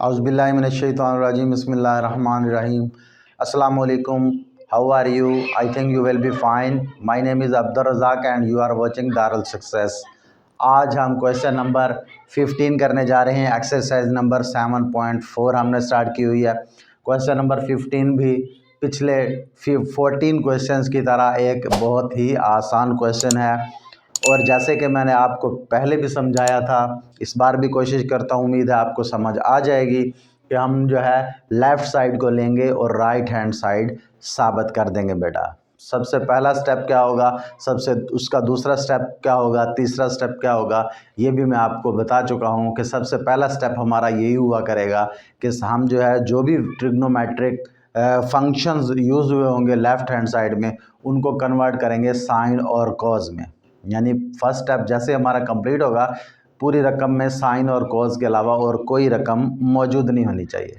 Auzubillahiminash-shaytanir-rajim. Bismillahir-rahmanir-rahim. Assalamu alaikum. How are you? I think you will be fine. My name is Abdur Razak and you are watching Darul Success. आज हम question number 15 करने जा रहे हैं। Exercise number 7.4 हमने start की हुई है। क्वेश्चन नंबर 15 भी पिछले 14 क्वेश्चंस की तरह एक बहुत ही आसान क्वेश्चन है और जैसे कि मैंने आपको पहले भी समझाया था, इस बार भी कोशिश करता हूँ, उम्मीद है आपको समझ आ जाएगी कि हम जो है लेफ़्ट साइड को लेंगे और राइट हैंड साइड साबित कर देंगे। बेटा सबसे पहला स्टेप क्या होगा, उसका दूसरा स्टेप क्या होगा, तीसरा स्टेप क्या होगा, ये भी मैं आपको बता चुका हूँ कि सबसे पहला स्टेप हमारा यही हुआ करेगा कि हम जो है जो भी ट्रिग्नोमेट्रिक फंक्शंस यूज़ हुए होंगे लेफ़्ट हैंड साइड में, उनको कन्वर्ट करेंगे साइन और कॉज में। यानी फर्स्ट स्टेप जैसे हमारा कंप्लीट होगा, पूरी रकम में साइन और कॉज के अलावा और कोई रकम मौजूद नहीं होनी चाहिए।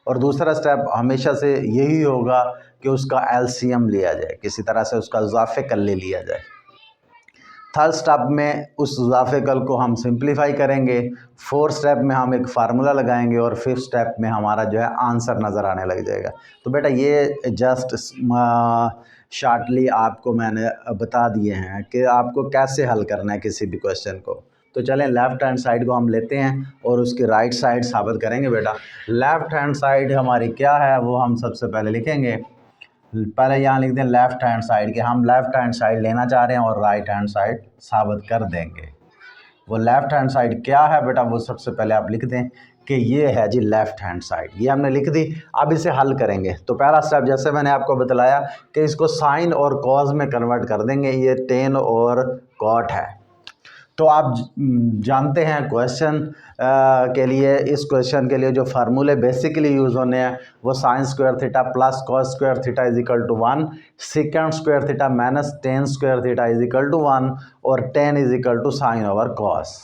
और दूसरा स्टेप हमेशा से यही होगा कि उसका एलसीएम लिया जाए, किसी तरह से उसका इजाफे कल ले लिया जाए। थर्ड स्टेप में उस इजाफे कल को हम सिंप्लीफाई करेंगे। फोर्थ स्टेप में हम एक फार्मूला लगाएंगे और फिफ्थ स्टेप में हमारा जो है आंसर नज़र आने लग जाएगा। तो बेटा ये जस्ट शॉर्टली आपको मैंने बता दिए हैं कि आपको कैसे हल करना है किसी भी क्वेश्चन को। तो चलें लेफ़्ट हैंड साइड को हम लेते हैं और उसकी राइट साइड साबित करेंगे। बेटा लेफ़्ट हैंड साइड हमारी क्या है वो हम सबसे पहले लिखेंगे। पहले यहाँ लिख दें लेफ़्ट हैंड साइड के हम लेफ़्ट हैंड साइड लेना चाह रहे हैं और राइट हैंड साइड साबित कर देंगे। वो लेफ़्ट हैंड साइड क्या है बेटा, वो सबसे पहले आप लिख दें कि ये है जी लेफ़्ट हैंड साइड। ये हमने लिख दी। अब इसे हल करेंगे। तो पहला स्टेप जैसे मैंने आपको बतलाया कि इसको साइन और कॉज में कन्वर्ट कर देंगे। ये टेन और कॉट है। तो आप जानते हैं क्वेश्चन के लिए, इस क्वेश्चन के लिए जो फार्मूले बेसिकली यूज़ होने हैं वो sine square theta plus cos square theta is equal to 1, secant square theta minus tan square theta is equal to 1 और tan is equal to sine over cos.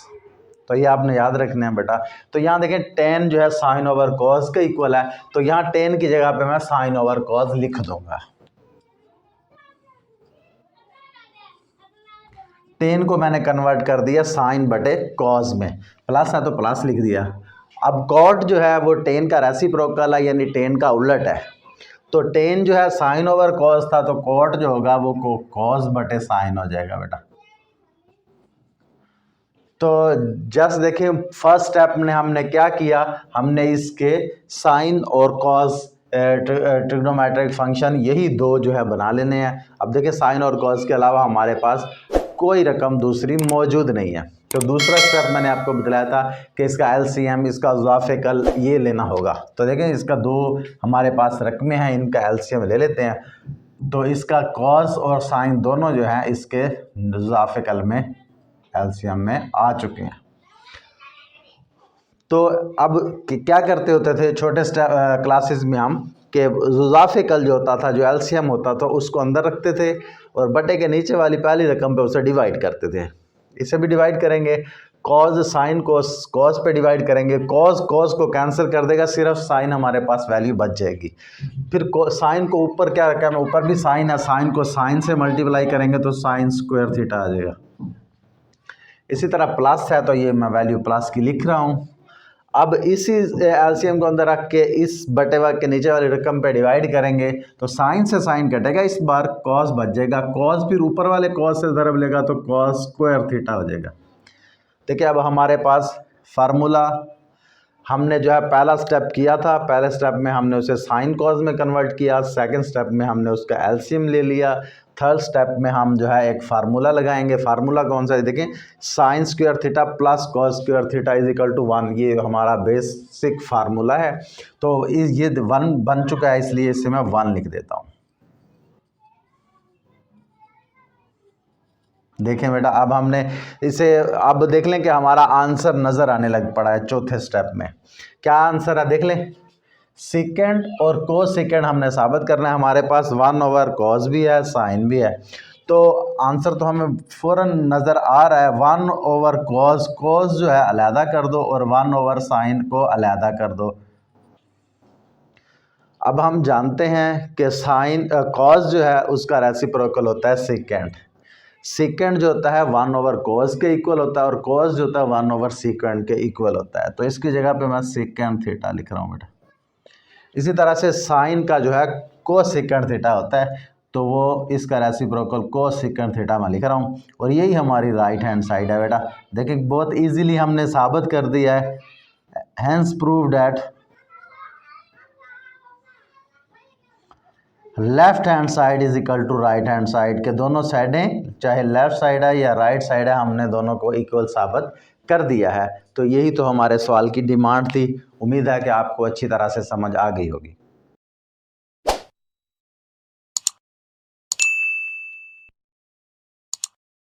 तो ये आपने याद रखना है बेटा। तो यहाँ देखें टेन जो है साइन ओवर कॉस के इक्वल है, तो यहाँ टेन की जगह पे मैं साइन ओवर कॉस लिख दूंगा। टेन को मैंने कन्वर्ट कर दिया साइन बटे कॉज में, प्लस है तो प्लस लिख दिया। अब कॉट जो है वो टेन का रेसिप्रोकल है, यानी टेन का उलट है। तो टेन जो है साइन ओवर कॉस था, तो कॉट जो होगा वो कॉस बटे साइन हो जाएगा बेटा। तो जस्ट देखिए फर्स्ट स्टेप में हमने क्या किया, हमने इसके साइन और कॉस ट्रिग्नोमेट्रिक फंक्शन यही दो जो है बना लेने हैं। अब देखिए साइन और कॉस के अलावा हमारे पास कोई रकम दूसरी मौजूद नहीं है। तो दूसरा स्टेप मैंने आपको बताया था कि इसका एलसीएम, इसका इजाफे कल ये लेना होगा। तो देखें इसका दो हमारे पास रकमें हैं, इनका एलसीएम ले लेते हैं। तो इसका कॉस और साइन दोनों जो हैं इसके इजाफे कल में एलसीएम में आ चुके हैं। तो अब क्या करते होते थे छोटे क्लासेस में हम कि इजाफे कल जो होता था, जो एलसीएम होता था, उसको अंदर रखते थे और बटे के नीचे वाली पहली रकम पे उसे डिवाइड करते थे। इसे भी डिवाइड करेंगे। कॉज साइन को कॉज पे डिवाइड करेंगे। कॉज को कैंसिल कर देगा, सिर्फ साइन हमारे पास वैल्यू बच जाएगी। फिर साइन को ऊपर क्या रखा है, ऊपर भी साइन है, साइन को साइन से मल्टीप्लाई करेंगे तो साइन स्क्वायर थीटा आ जाएगा। इसी तरह प्लस है तो ये मैं वैल्यू प्लस की लिख रहा हूँ। अब इसी एलसीएम को अंदर रख के इस बटे के नीचे वाली रकम पे डिवाइड करेंगे तो साइन से साइन कटेगा, इस बार कॉस बच जाएगा। कॉस फिर ऊपर वाले कॉस से ज़रब लेगा तो कॉस स्क्वायर थीटा हो जाएगा। देखिए अब हमारे पास फार्मूला हमने जो है पहला स्टेप किया था, पहले स्टेप में हमने उसे साइन कॉस में कन्वर्ट किया, सेकंड स्टेप में हमने उसका एलसीएम ले लिया, थर्ड स्टेप में हम जो है एक फार्मूला लगाएंगे। फार्मूला कौन सा है, देखें sine square theta plus cos square theta is equal to 1, ये हमारा बेसिक फार्मूला है। तो ये 1 बन चुका है, इसलिए इसे मैं 1 लिख देता हूँ। देखें बेटा अब हमने इसे, अब देख लें कि हमारा आंसर नज़र आने लग पड़ा है। चौथे स्टेप में क्या आंसर है देख लें, सेकेंड और कोस सेकेंड हमने साबित करना है। हमारे पास 1 ओवर कॉस भी है, साइन भी है, तो आंसर तो हमें फ़ौरन नज़र आ रहा है। 1 ओवर कॉस जो है अलहदा कर दो और 1 ओवर साइन को अलहदा कर दो। अब हम जानते हैं कि साइन कॉस जो है उसका रेसिप्रोकल होता है सेकेंड। सेकेंड जो होता है 1/cos के इक्वल होता है और cos जो होता है 1/sec के इक्वल होता है। तो इसकी जगह पे मैं सेकेंड थीटा लिख रहा हूँ बेटा। इसी तरह से साइन का जो है cos-sec थीटा होता है, तो वो इसका रेसिप्रोकल cos-sec थीटा मैं लिख रहा हूँ और यही हमारी राइट हैंड साइड है बेटा। देखिए बहुत इजीली हमने साबित कर दिया है। Hence prove that left hand side is equal to right hand side के दोनों साइडें चाहे लेफ्ट साइड है या राइट साइड है, हमने दोनों को इक्वल साबित कर दिया है। तो यही तो हमारे सवाल की डिमांड थी। उम्मीद है कि आपको अच्छी तरह से समझ आ गई होगी।